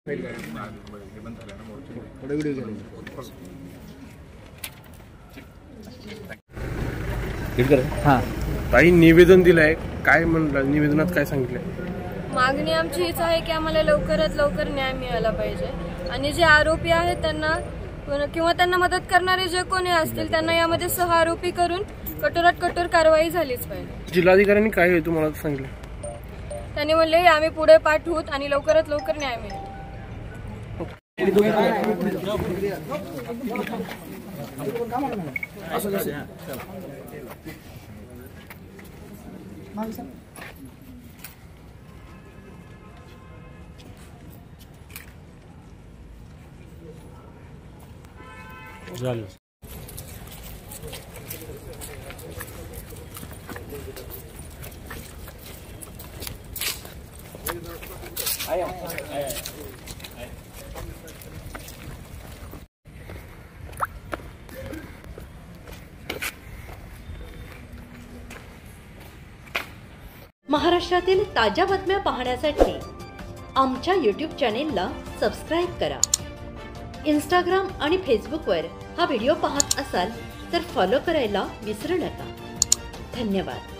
हां ताई निवेदन दिलंय, काय म्हणलं निवेदनात, काय सांगितलंय? मागणी आमची हीच आहे की आम्हाला लवकरात लवकर न्याय मिळाला पाहिजे आणि जे आरोपी आहेत त्यांना किंवा त्यांना मदत करणारे जे कोणी असतील त्यांना यामध्ये सह आरोपी करून कठोरात कठोर कारवाई झालीच पाहिजे। जिल्हाधिकाऱ्यांनी काय तुम्हाला सांगितलं? त्यांनी म्हणले आम्ही पुढे पाठवूत आणि लवकरात लवकर न्याय मिळेल। महाराष्ट्रातील ताज्या बातम्या पाहण्यासाठी आमच्या यूट्यूब चॅनेलला सबस्क्राईब करा। इंस्टाग्राम आणि फेसबुकवर हा व्हिडिओ पाहत असाल तर फॉलो करायला विसरू नका। धन्यवाद।